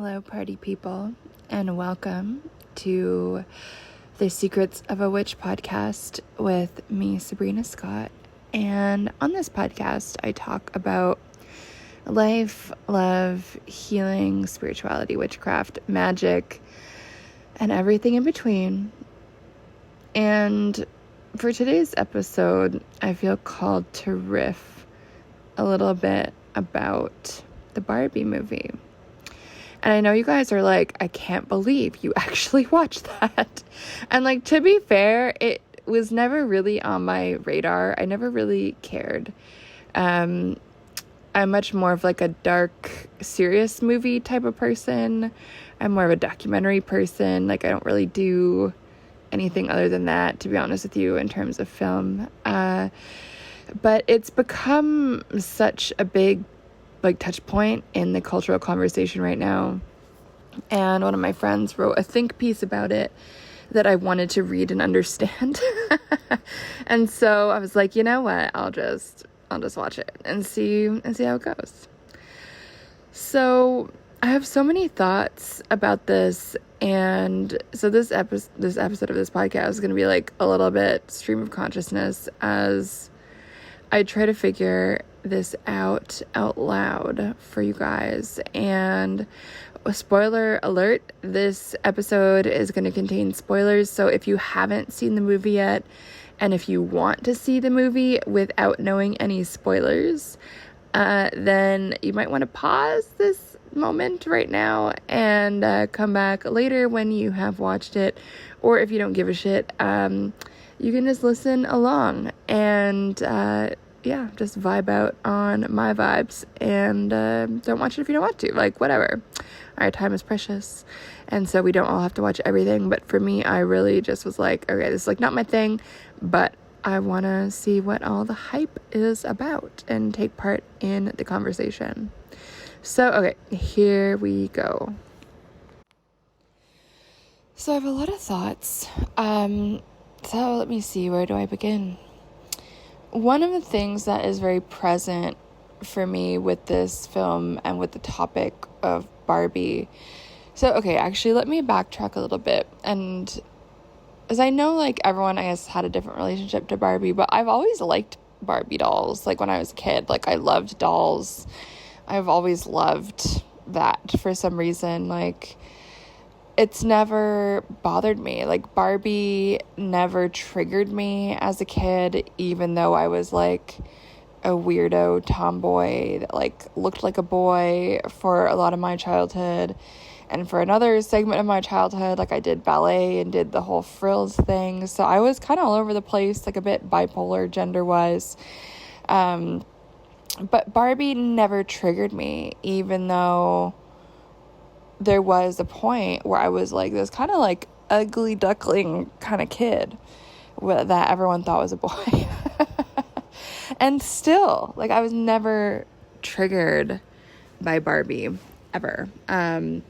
Hello, party people, and welcome to the Secrets of a Witch podcast with me, Sabrina Scott. And on this podcast, I talk about life, love, healing, spirituality, witchcraft, magic, and everything in between. And for today's episode, I feel called to riff a little bit about the Barbie movie. And I know you guys are like, I can't believe you actually watched that. And like, to be fair, it was never really on my radar. I never really cared. I'm much more of like a dark, serious movie type of person. I'm more of a documentary person. Like, I don't really do anything other than that, to be honest with you, in terms of film. But it's become such a big touch point in the cultural conversation right now. And one of my friends wrote a think piece about it that I wanted to read and understand. And so I was like, you know what? I'll just watch it and see how it goes. So I have so many thoughts about this, and so this episode of this podcast is going to be like a little bit stream of consciousness as I try to figure this out loud for you guys. And a spoiler alert, this episode is going to contain spoilers. So if you haven't seen the movie yet, and if you want to see the movie without knowing any spoilers, then you might want to pause this moment right now and come back later when you have watched it. Or if you don't give a shit, you can just listen along and just vibe out on my vibes, and don't watch it if you don't want to. Like, whatever. Our time is precious, and so we don't all have to watch everything. But for me, I really just was like, okay, this is like not my thing, but I want to see what all the hype is about and take part in the conversation. So, okay, here we go. So I have a lot of thoughts. So let me see, where do I begin? One of the things that is very present for me with this film and with the topic of Barbie. So, okay, actually, let me backtrack a little bit. And as I know, like, everyone, I guess, had a different relationship to Barbie, but I've always liked Barbie dolls. Like, when I was a kid, like, I loved dolls. I've always loved that for some reason. Like, it's never bothered me. Like, Barbie never triggered me as a kid, even though I was like a weirdo tomboy that like looked like a boy for a lot of my childhood. And for another segment of my childhood, like, I did ballet and did the whole frills thing. So I was kind of all over the place, like a bit bipolar gender-wise. But Barbie never triggered me, even though there was a point where I was like this kind of like ugly duckling kind of kid that everyone thought was a boy. And still, like, I was never triggered by Barbie ever. And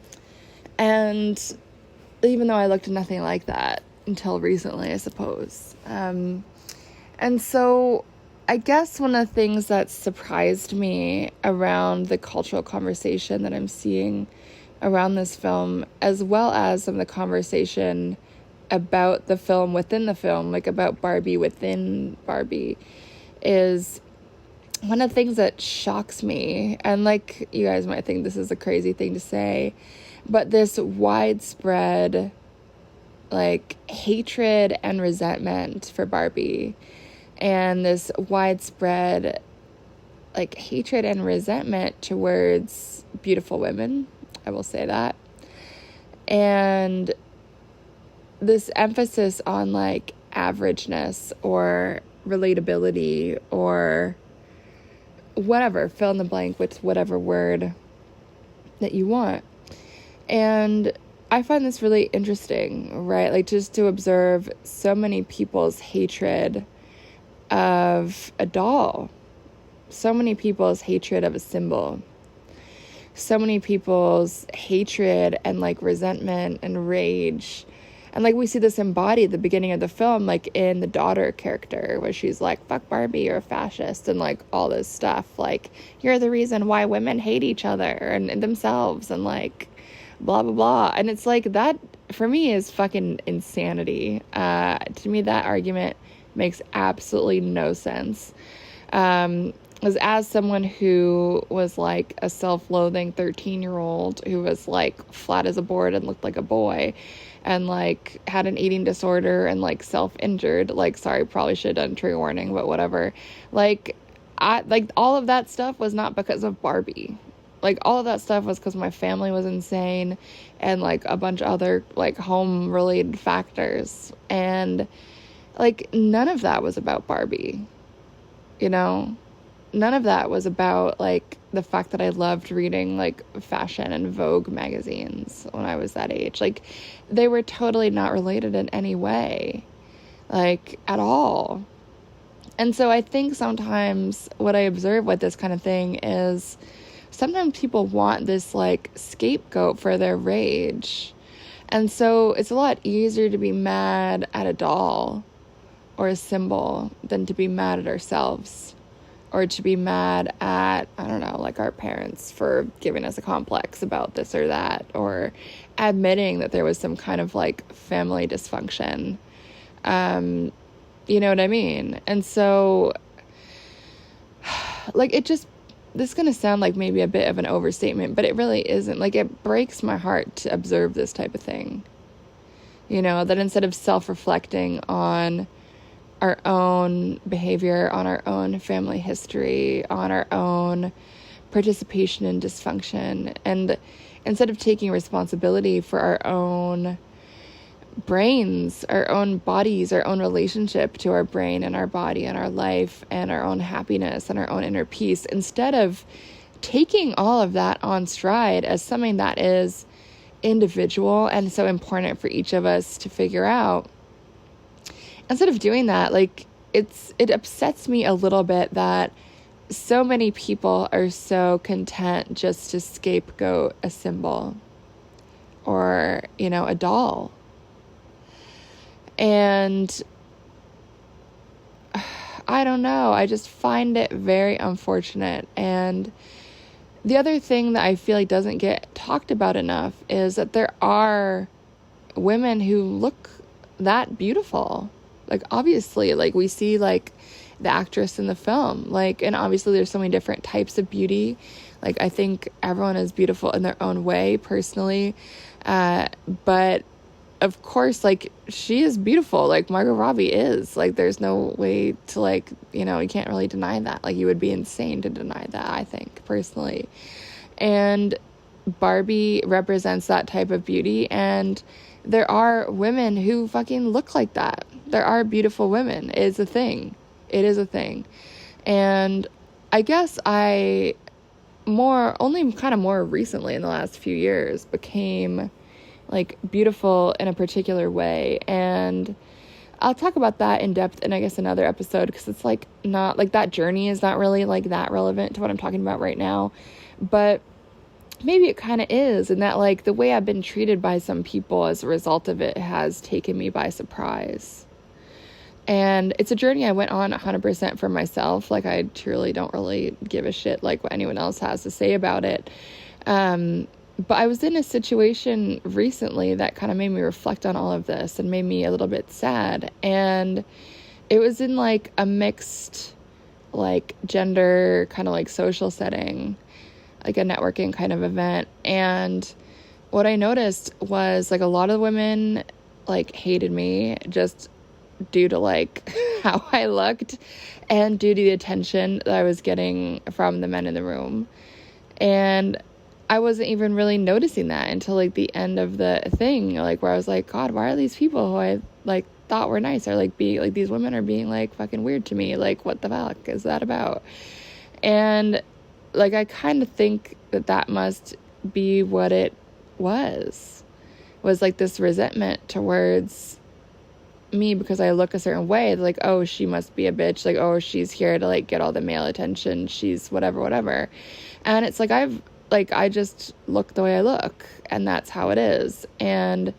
even though I looked nothing like that until recently, I suppose. And so I guess one of the things that surprised me around the cultural conversation that I'm seeing around this film, as well as some of the conversation about the film within the film, like about Barbie within Barbie, is one of the things that shocks me. And like, you guys might think this is a crazy thing to say, but this widespread like hatred and resentment for Barbie, and this widespread like hatred and resentment towards beautiful women, I will say that. And this emphasis on like averageness or relatability or whatever, fill in the blank with whatever word that you want. And I find this really interesting, right? Like, just to observe so many people's hatred of a doll, so many people's hatred of a symbol, so many people's hatred and like resentment and rage. And like, we see this embodied at the beginning of the film, like in the daughter character, where she's like, fuck Barbie, you're a fascist, and like all this stuff, like, you're the reason why women hate each other and themselves, and like blah, blah, blah. And it's like, that for me is fucking insanity. To me, that argument makes absolutely no sense. As someone who was like a self-loathing 13-year-old who was like flat as a board and looked like a boy and like had an eating disorder and like self-injured, like, sorry, probably should have done trigger warning, but whatever. Like, all of that stuff was not because of Barbie. Like, all of that stuff was because my family was insane and like a bunch of other like home related factors. And like, none of that was about Barbie, you know? None of that was about like the fact that I loved reading like fashion and Vogue magazines when I was that age. Like, they were totally not related in any way, like, at all. And so I think sometimes what I observe with this kind of thing is sometimes people want this like scapegoat for their rage. And so it's a lot easier to be mad at a doll or a symbol than to be mad at ourselves, or to be mad at, I don't know, like our parents for giving us a complex about this or that, or admitting that there was some kind of like family dysfunction. You know what I mean? And so, like, this is going to sound like maybe a bit of an overstatement, but it really isn't. Like, it breaks my heart to observe this type of thing. You know, that instead of self-reflecting on our own behavior, on our own family history, on our own participation in dysfunction, and instead of taking responsibility for our own brains, our own bodies, our own relationship to our brain and our body and our life and our own happiness and our own inner peace, instead of taking all of that on stride as something that is individual and so important for each of us to figure out, instead of doing that, like, it upsets me a little bit that so many people are so content just to scapegoat a symbol or, you know, a doll. And I don't know, I just find it very unfortunate. And the other thing that I feel like doesn't get talked about enough is that there are women who look that beautiful. Like, obviously, like, we see, like, the actress in the film, like, and obviously there's so many different types of beauty. Like, I think everyone is beautiful in their own way, personally. But, of course, like, she is beautiful. Like, Margot Robbie is. Like, there's no way to, like, you know, you can't really deny that. Like, you would be insane to deny that, I think, personally. And Barbie represents that type of beauty, and there are women who fucking look like that. There are beautiful women. It is a thing. It is a thing. And I guess only kind of more recently in the last few years became like beautiful in a particular way. And I'll talk about that in depth in, I guess, another episode, because it's like not like that journey is not really like that relevant to what I'm talking about right now. But maybe it kind of is, and that like the way I've been treated by some people as a result of it has taken me by surprise. And it's a journey I went on 100% for myself. Like, I truly don't really give a shit like what anyone else has to say about it. But I was in a situation recently that kind of made me reflect on all of this and made me a little bit sad. And it was in like a mixed, like, gender kind of like social setting, like a networking kind of event. And what I noticed was like a lot of women like hated me just due to like how I looked and due to the attention that I was getting from the men in the room. And I wasn't even really noticing that until like the end of the thing, like where I was like, God, why are these people who I like thought were nice are like being like, these women are being like fucking weird to me. Like, what the fuck is that about? And like, I kind of think that must be what it was like this resentment towards me because I look a certain way. Like, oh, she must be a bitch. Like, oh, she's here to like get all the male attention. She's whatever. And it's like, I just look the way I look, and that's how it is. And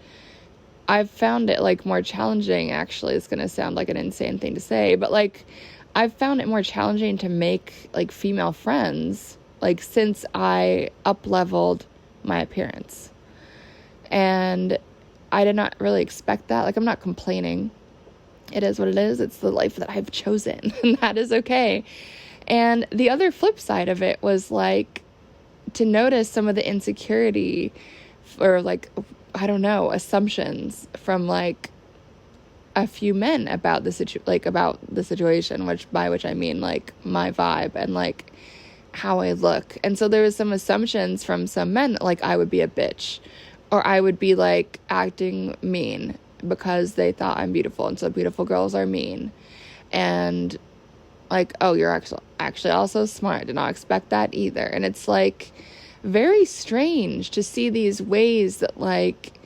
I've found it like more challenging, actually. It's going to sound like an insane thing to say, but like, I've found it more challenging to make like female friends, like since I up-leveled my appearance. And I did not really expect that. Like, I'm not complaining. It is what it is. It's the life that I've chosen, and that is okay. And the other flip side of it was like to notice some of the insecurity or like, I don't know, assumptions from like a few men about the situation, by which I mean like my vibe and like how I look. And so there was some assumptions from some men that like I would be a bitch, or I would be like acting mean because they thought I'm beautiful, and so beautiful girls are mean. And like, oh, you're actually also smart. Did not expect that either. And it's like very strange to see these ways that like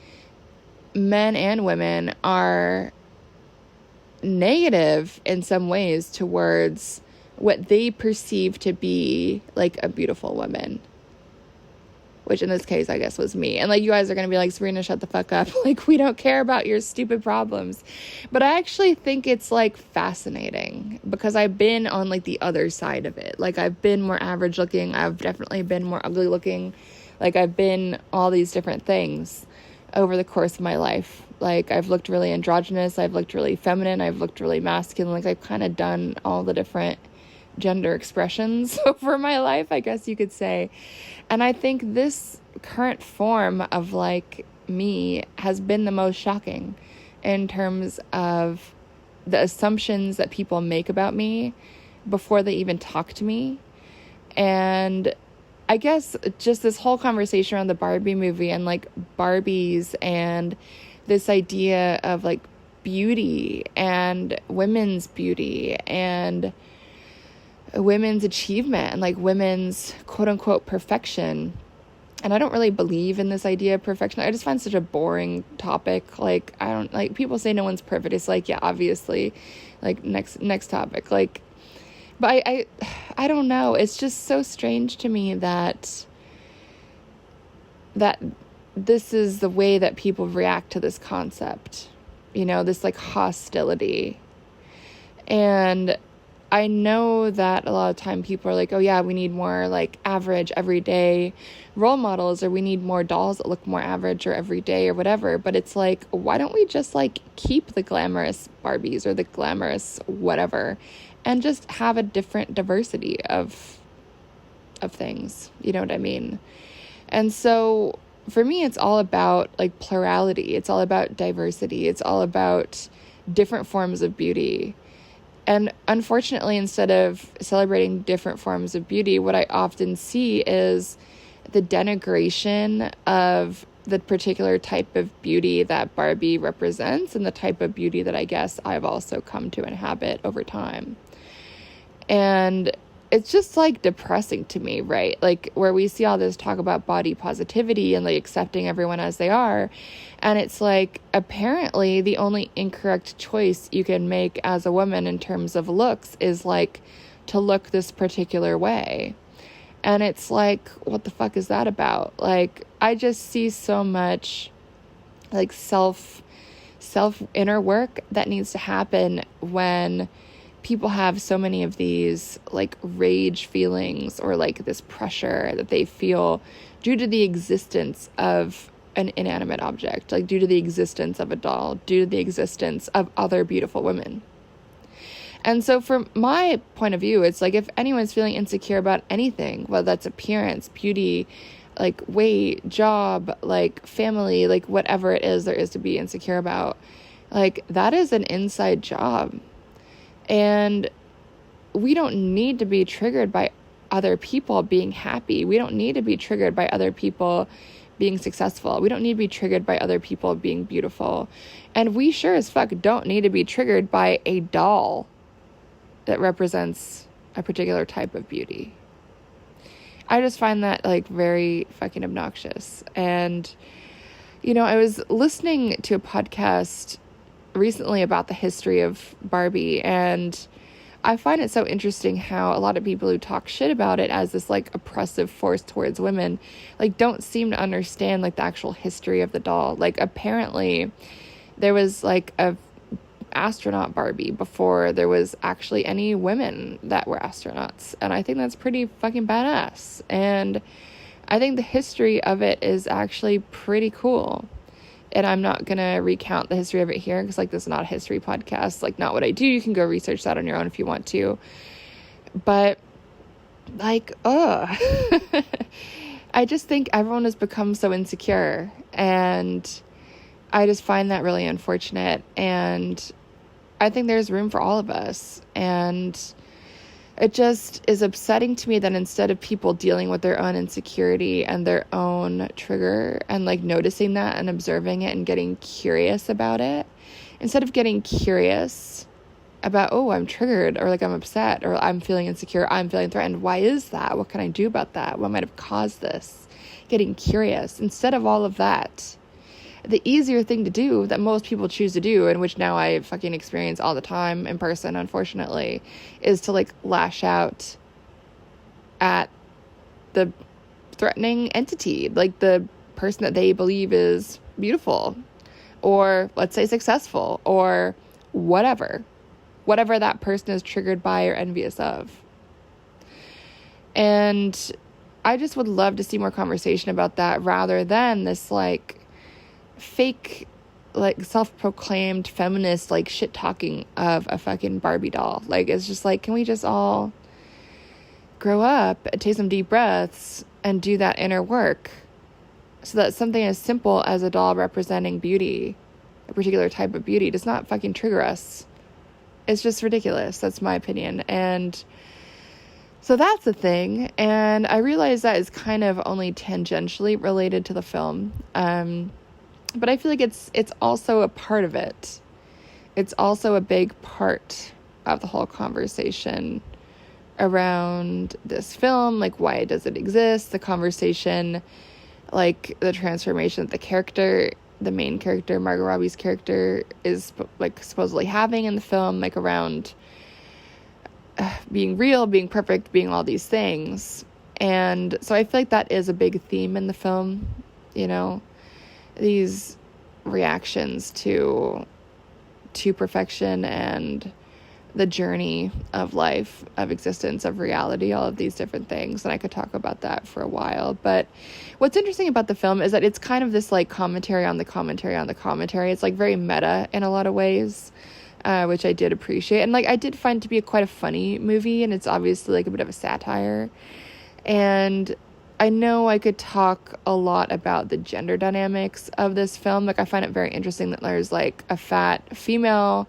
men and women are negative in some ways towards what they perceive to be like a beautiful woman, which in this case I guess was me. And like, you guys are gonna be like, Sabrina, shut the fuck up. Like, we don't care about your stupid problems. But I actually think it's like fascinating because I've been on like the other side of it. Like, I've been more average looking. I've definitely been more ugly looking. Like, I've been all these different things over the course of my life. Like, I've looked really androgynous. I've looked really feminine. I've looked really masculine. Like, I've kind of done all the different gender expressions over my life, I guess you could say. And I think this current form of like me has been the most shocking in terms of the assumptions that people make about me before they even talk to me. And I guess just this whole conversation around the Barbie movie and like Barbies and this idea of like beauty and women's beauty and women's achievement and like women's quote unquote perfection. And I don't really believe in this idea of perfection. I just find such a boring topic. Like, I don't like, people say no one's perfect. It's like, yeah, obviously, like next topic. Like, but I don't know. It's just so strange to me that this is the way that people react to this concept, you know, this like hostility. And I know that a lot of time people are like, oh yeah, we need more like average everyday role models, or we need more dolls that look more average or everyday or whatever. But it's like, why don't we just like keep the glamorous Barbies or the glamorous whatever and just have a different diversity of things? You know what I mean? And so for me, it's all about like plurality. It's all about diversity. It's all about different forms of beauty. And unfortunately, instead of celebrating different forms of beauty, what I often see is the denigration of the particular type of beauty that Barbie represents and the type of beauty that I guess I've also come to inhabit over time. And it's just like depressing to me, right? Like, where we see all this talk about body positivity and like accepting everyone as they are. And it's like, apparently the only incorrect choice you can make as a woman in terms of looks is like to look this particular way. And it's like, what the fuck is that about? Like, I just see so much like self inner work that needs to happen when people have so many of these like rage feelings or like this pressure that they feel due to the existence of an inanimate object, like due to the existence of a doll, due to the existence of other beautiful women. And so from my point of view, it's like, if anyone's feeling insecure about anything, whether that's appearance, beauty, like weight, job, like family, like whatever it is there is to be insecure about, like that is an inside job. And we don't need to be triggered by other people being happy. We don't need to be triggered by other people being successful. We don't need to be triggered by other people being beautiful. And we sure as fuck don't need to be triggered by a doll that represents a particular type of beauty. I just find that like very fucking obnoxious. And, you know, I was listening to a podcast recently about the history of Barbie, and I find it so interesting how a lot of people who talk shit about it as this like oppressive force towards women like don't seem to understand like the actual history of the doll. Like, apparently there was like a astronaut Barbie before there was actually any women that were astronauts, and I think that's pretty fucking badass. And I think the history of it is actually pretty cool. and I'm not going to recount the history of it here because, like, this is not a history podcast. Like, not what I do. You can go research that on your own if you want to. But, like, I just think everyone has become so insecure, and I just find that really unfortunate. And I think there's room for all of us. And it just is upsetting to me that instead of people dealing with their own insecurity and their own trigger and, like, noticing that and observing it and getting curious about it, instead of getting curious about, oh, I'm triggered, or, like, I'm upset, or I'm feeling insecure, I'm feeling threatened. Why is that? What can I do about that? What might have caused this? Getting curious. Instead of all of that, the easier thing to do that most people choose to do, and which now I fucking experience all the time in person, unfortunately, is to, like, lash out at the threatening entity, like the person that they believe is beautiful, or let's say successful, or whatever that person is triggered by or envious of. And I just would love to see more conversation about that rather than this, like, fake, like, self-proclaimed feminist, like, shit talking of a fucking Barbie doll. Like, it's just like, can we just all grow up and take some deep breaths and do that inner work so that something as simple as a doll representing beauty, a particular type of beauty, does not fucking trigger us. It's just ridiculous. That's my opinion. And so that's the thing. And I realize that is kind of only tangentially related to the film. But I feel like it's also a part of it. It's also a big part of the whole conversation around this film. Like, why does it exist? The conversation, like, the transformation that the character, the main character, Margot Robbie's character, is, like, supposedly having in the film, like, around being real, being perfect, being all these things. And so I feel like that is a big theme in the film, you know, these reactions to perfection and the journey of life, of existence, of reality, all of these different things. And I could talk about that for a while. But what's interesting about the film is that it's kind of this, like, commentary on the commentary on the commentary. It's, like, very meta in a lot of ways, which I did appreciate. And, like, I did find it to be quite a funny movie, and it's obviously, like, a bit of a satire. And I know I could talk a lot about the gender dynamics of this film. Like, I find it very interesting that there's, like, a fat female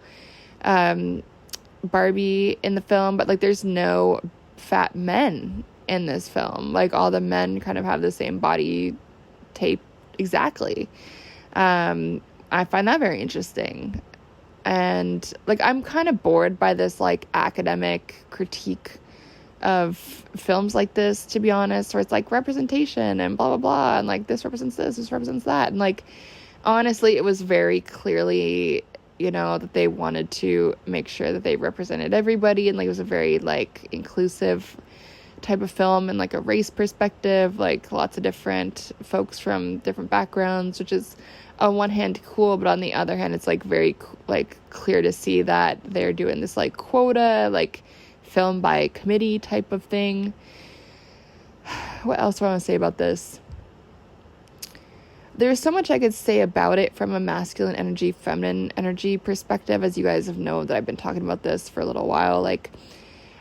Barbie in the film, but, like, there's no fat men in this film. Like, all the men kind of have the same body tape exactly. I find that very interesting. And, like, I'm kind of bored by this, like, academic critique of films like this, to be honest, where it's like representation and blah blah blah, and, like, this represents this represents that, and, like, honestly, it was very clearly, you know, that they wanted to make sure that they represented everybody, and, like, it was a very, like, inclusive type of film, and, like, a race perspective, like, lots of different folks from different backgrounds, which is on one hand cool, but on the other hand, it's, like, very, like, clear to see that they're doing this, like, quota, like, film by committee type of thing. What else do I want to say about this? There's so much I could say about it from a masculine energy, feminine energy perspective, as you guys have known that I've been talking about this for a little while. Like,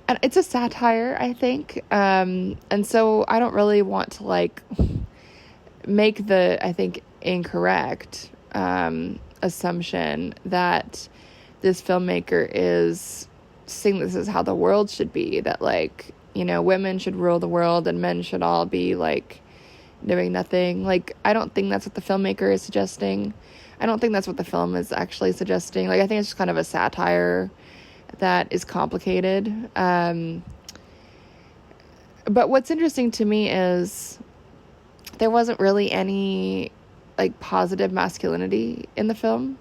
and it's a satire, I think. And so I don't really want to, like, make the, I think, incorrect assumption that this filmmaker is saying this is how the world should be, that, like, you know, women should rule the world and men should all be, like, doing nothing. Like, I don't think that's what the filmmaker is suggesting. I don't think that's what the film is actually suggesting. Like, I think it's just kind of a satire that is complicated. But what's interesting to me is there wasn't really any, like, positive masculinity in the film.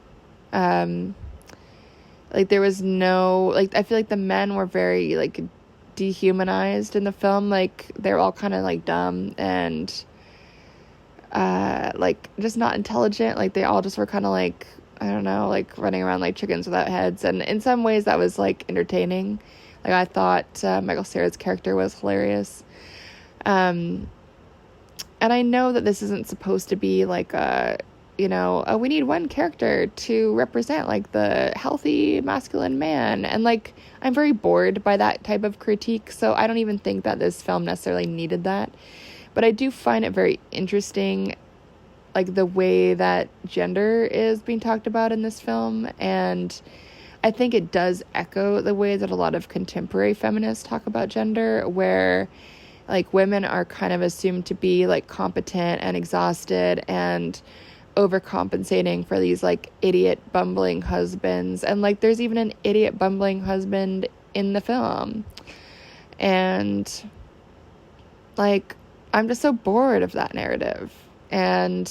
Like, there was no, like, I feel like the men were very, like, dehumanized in the film. Like, they're all kind of, like, dumb and, like, just not intelligent. Like, they all just were kind of, like, I don't know, like, running around like chickens without heads. And in some ways that was, like, entertaining. Like, I thought Michael Cera's character was hilarious. And I know that this isn't supposed to be, like, a, oh, we need one character to represent like the healthy masculine man. And like, I'm very bored by that type of critique. So I don't even think that this film necessarily needed that. But I do find it very interesting, like the way that gender is being talked about in this film. And I think it does echo the way that a lot of contemporary feminists talk about gender, where like women are kind of assumed to be like competent and exhausted and overcompensating for these like idiot bumbling husbands. And like there's even an idiot bumbling husband in the film. And like I'm just so bored of that narrative. And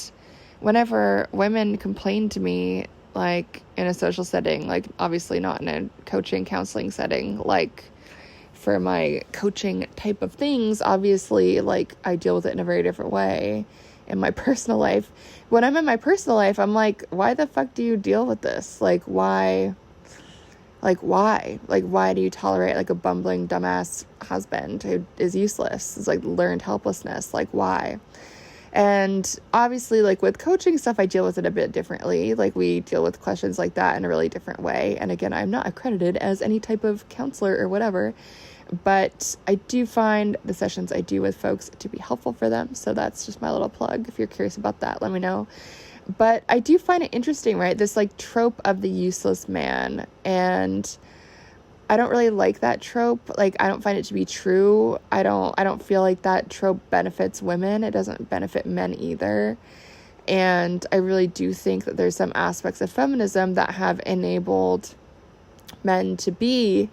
whenever women complain to me, like in a social setting, like obviously not in a coaching counseling setting, like for my coaching type of things, obviously like I deal with it in a very different way in my personal life. When I'm in my personal life, I'm like, why the fuck do you deal with this? Like why do you tolerate like a bumbling dumbass husband who is useless? It's like learned helplessness. Like why? And obviously, like with coaching stuff, I deal with it a bit differently. Like we deal with questions like that in a really different way. And again, I'm not accredited as any type of counselor or whatever, but I do find the sessions I do with folks to be helpful for them. So that's just my little plug. If you're curious about that, let me know. But I do find it interesting, right? This like trope of the useless man. And I don't really like that trope. Like, I don't find it to be true. I don't feel like that trope benefits women. It doesn't benefit men either. And I really do think that there's some aspects of feminism that have enabled men to be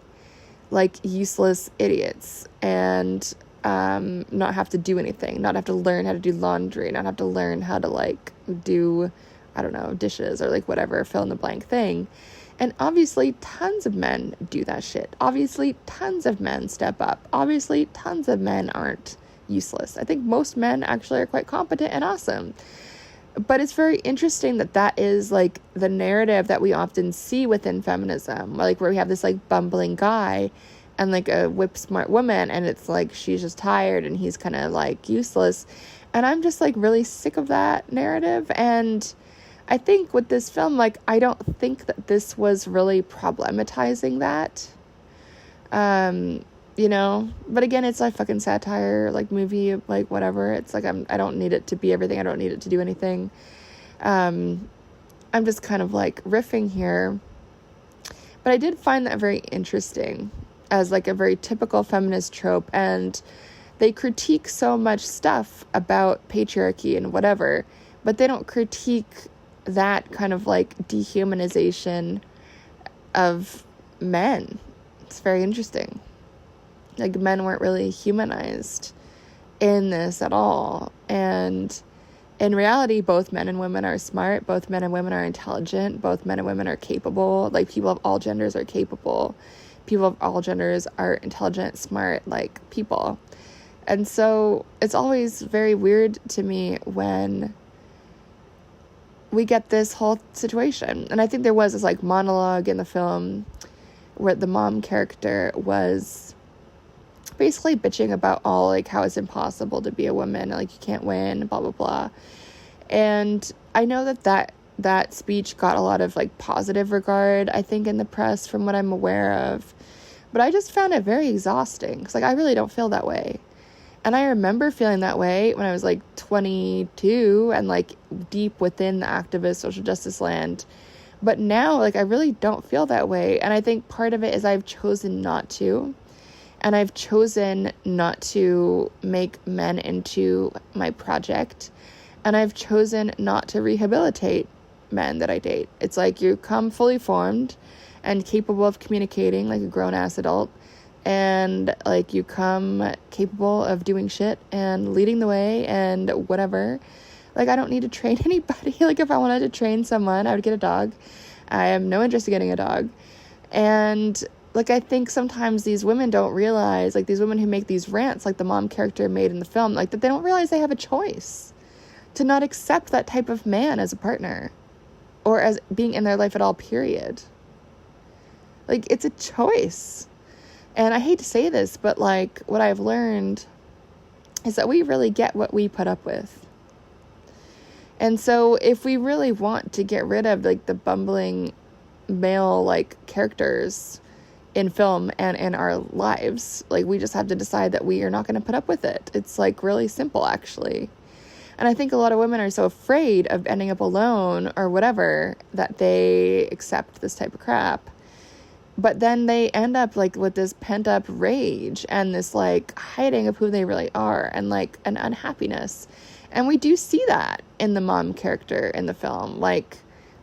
like useless idiots and not have to do anything, not have to learn how to do laundry, not have to learn how to like do, I don't know, dishes or like whatever, fill in the blank thing. And obviously tons of men do that shit. Obviously tons of men step up. Obviously tons of men aren't useless. I think most men actually are quite competent and awesome. But it's very interesting that that is like the narrative that we often see within feminism, like where we have this like bumbling guy and like a whip smart woman, and it's like she's just tired and he's kind of like useless. And I'm just like really sick of that narrative. And I think with this film, like, I don't think that this was really problematizing that, but again, it's like fucking satire, like movie, like whatever. It's like, I don't need it to be everything. I don't need it to do anything. I'm just kind of like riffing here, but I did find that very interesting as like a very typical feminist trope. And they critique so much stuff about patriarchy and whatever, but they don't critique that kind of like dehumanization of men. It's very interesting. Like men weren't really humanized in this at all. And in reality, both men and women are smart. Both men and women are intelligent. Both men and women are capable. Like people of all genders are capable. People of all genders are intelligent, smart, like people. And so it's always very weird to me when we get this whole situation. And I think there was this like monologue in the film where the mom character was basically bitching about all like how it's impossible to be a woman, like you can't win, blah blah blah. And I know that speech got a lot of like positive regard, I think, in the press from what I'm aware of, but I just found it very exhausting because like I really don't feel that way. And I remember feeling that way when I was like 22 and like deep within the activist social justice land. But now, like, I really don't feel that way. And I think part of it is I've chosen not to. And I've chosen not to make men into my project. And I've chosen not to rehabilitate men that I date. It's like you come fully formed and capable of communicating like a grown-ass adult. And like you come capable of doing shit and leading the way and whatever. Like I don't need to train anybody. Like if I wanted to train someone, I would get a dog. I have no interest in getting a dog. And like I think sometimes these women don't realize, like these women who make these rants like the mom character made in the film, like that they don't realize they have a choice to not accept that type of man as a partner or as being in their life at all, period. Like it's a choice. And I hate to say this, but like what I've learned is that we really get what we put up with. And so if we really want to get rid of like the bumbling male like characters in film and in our lives, like we just have to decide that we are not going to put up with it. It's like really simple, actually. And I think a lot of women are so afraid of ending up alone or whatever that they accept this type of crap. But then they end up like with this pent up rage and this like hiding of who they really are and like an unhappiness. And we do see that in the mom character in the film. Like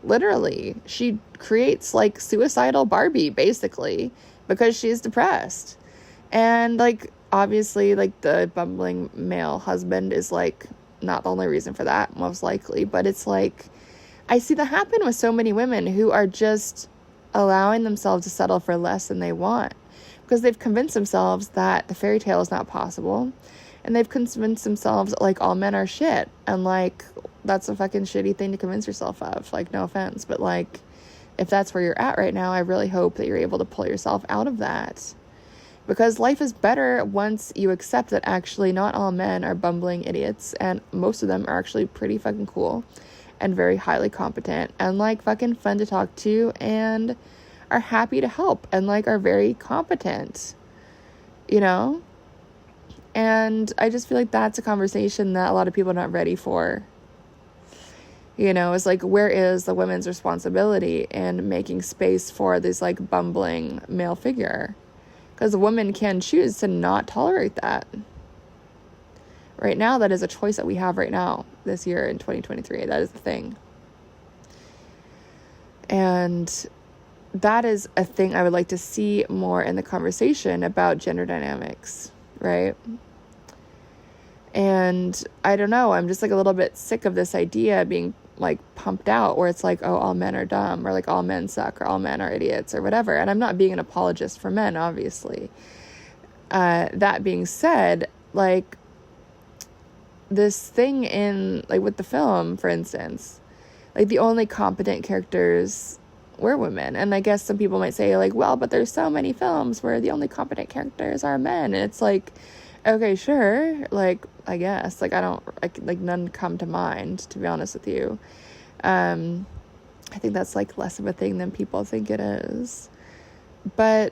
literally, she creates like suicidal Barbie basically because she's depressed. And like obviously like the bumbling male husband is like not the only reason for that, most likely. But it's like I see that happen with so many women who are just allowing themselves to settle for less than they want because they've convinced themselves that the fairy tale is not possible, and they've convinced themselves like all men are shit, and like that's a fucking shitty thing to convince yourself of, like no offense, but like if that's where you're at right now, I really hope that you're able to pull yourself out of that, because life is better once you accept that actually not all men are bumbling idiots, and most of them are actually pretty fucking cool and very highly competent and like fucking fun to talk to and are happy to help and like are very competent, you know? And I just feel like that's a conversation that a lot of people are not ready for. You know, it's like, where is the women's responsibility in making space for this like bumbling male figure? Because a woman can choose to not tolerate that. Right now, that is a choice that we have right now, this year in 2023. That is the thing. And that is a thing I would like to see more in the conversation about gender dynamics, right? And I don't know, I'm just like a little bit sick of this idea being like pumped out where it's like, oh, all men are dumb, or like all men suck, or all men are idiots, or whatever. And I'm not being an apologist for men, obviously. That being said, like, this thing in like with the film, for instance, like the only competent characters were women, and I guess some people might say like, well, but there's so many films where the only competent characters are men, and it's like, okay, sure, like I guess like like none come to mind, to be honest with you. I think that's like less of a thing than people think it is, but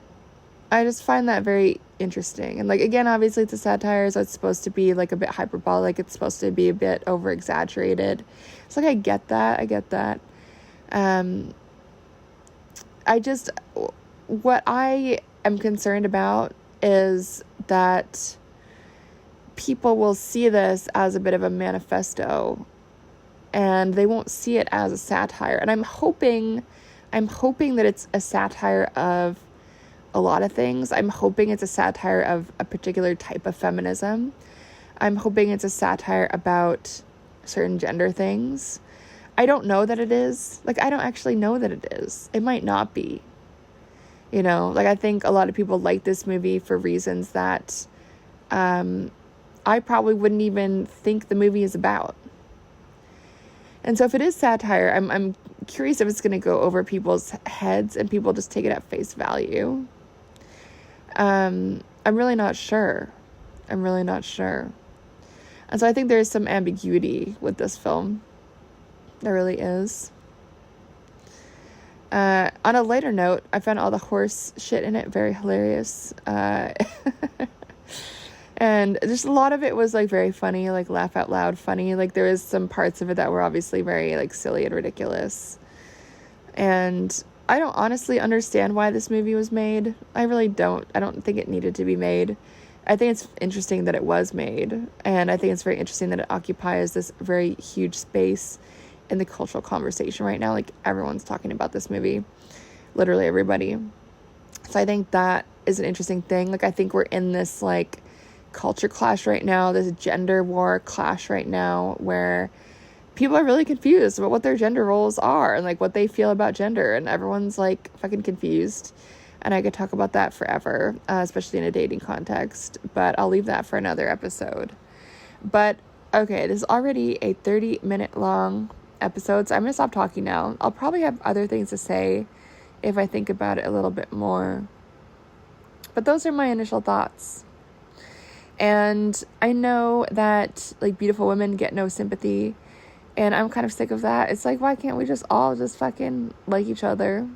I just find that very interesting. And like, again, obviously it's a satire, so it's supposed to be like a bit hyperbolic. It's supposed to be a bit over exaggerated. It's like, I get that. What I am concerned about is that people will see this as a bit of a manifesto and they won't see it as a satire. And I'm hoping that it's a satire of a lot of things. I'm hoping it's a satire of a particular type of feminism. I'm hoping it's a satire about certain gender things. I don't know that it is. Like, I don't actually know that it is. It might not be. You know, like, I think a lot of people like this movie for reasons that I probably wouldn't even think the movie is about. And so if it is satire, I'm curious if it's going to go over people's heads and people just take it at face value. I'm really not sure. And so I think there's some ambiguity with this film. There really is. On a lighter note, I found all the horse shit in it very hilarious. And just a lot of it was like very funny, like laugh out loud funny. Like there was some parts of it that were obviously very like silly and ridiculous. And I don't honestly understand why this movie was made. I really don't. I don't think it needed to be made. I think it's interesting that it was made. And I think it's very interesting that it occupies this very huge space in the cultural conversation right now. Like, everyone's talking about this movie. Literally everybody. So I think that is an interesting thing. Like, I think we're in this, like, culture clash right now, this gender war clash right now, where people are really confused about what their gender roles are and like what they feel about gender, and everyone's like fucking confused. And I could talk about that forever, especially in a dating context, but I'll leave that for another episode. But okay, this is already a 30-minute long episode, so I'm gonna stop talking now. I'll probably have other things to say if I think about it a little bit more, but those are my initial thoughts. And I know that like beautiful women get no sympathy, And I'm kind of sick of that. It's like, why can't we just all just fucking like each other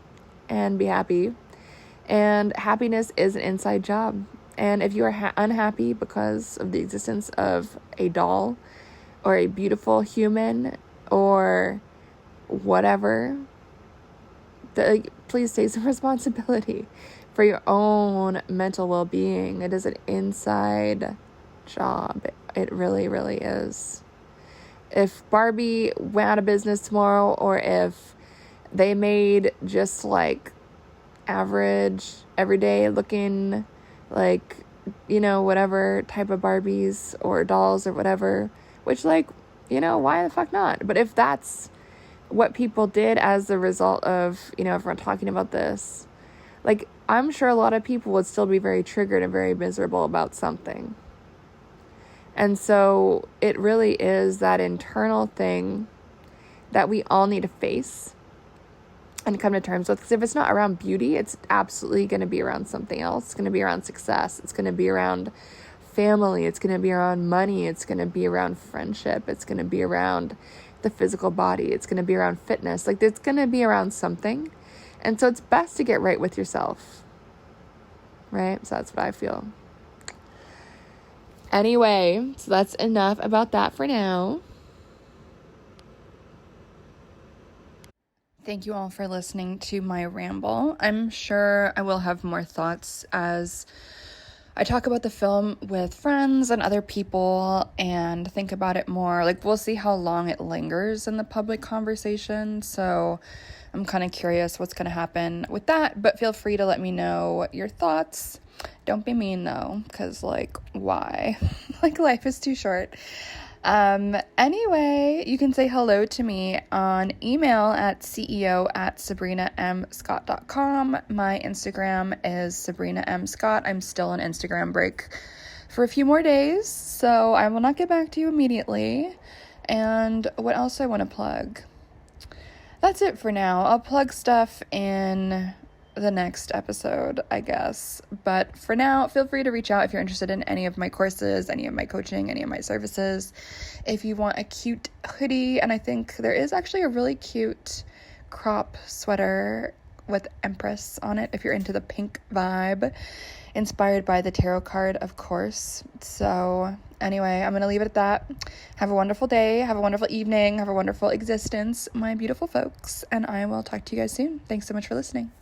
and be happy? And happiness is an inside job. And if you are unhappy because of the existence of a doll or a beautiful human or whatever, please take some responsibility for your own mental well-being. It is an inside job. It really, really is. If Barbie went out of business tomorrow, or if they made just like average, everyday looking, like, whatever type of Barbies or dolls or whatever, which, like, why the fuck not? But if that's what people did as the result of, everyone talking about this, like, I'm sure a lot of people would still be very triggered and very miserable about something. And so it really is that internal thing that we all need to face and come to terms with. Because if it's not around beauty, it's absolutely going to be around something else. It's going to be around success. It's going to be around family. It's going to be around money. It's going to be around friendship. It's going to be around the physical body. It's going to be around fitness. Like, it's going to be around something. And so it's best to get right with yourself. Right? So that's what I feel. Anyway, so that's enough about that for now. Thank you all for listening to my ramble. I'm sure I will have more thoughts as I talk about the film with friends and other people and think about it more. Like, we'll see how long it lingers in the public conversation. So I'm kind of curious what's going to happen with that. But feel free to let me know your thoughts. Don't be mean, though, because, like, why? Like, life is too short. Anyway, you can say hello to me on email at ceo@sabrinamscott.com. My Instagram is Sabrina M. Scott. I'm still on Instagram break for a few more days, so I will not get back to you immediately. And what else I want to plug? That's it for now. I'll plug stuff in the next episode, I guess. But for now, feel free to reach out if you're interested in any of my courses, any of my coaching, any of my services. If you want a cute hoodie, and I think there is actually a really cute crop sweater with Empress on it, if you're into the pink vibe, inspired by the tarot card, of course. So anyway, I'm going to leave it at that. Have a wonderful day. Have a wonderful evening. Have a wonderful existence, my beautiful folks. And I will talk to you guys soon. Thanks so much for listening.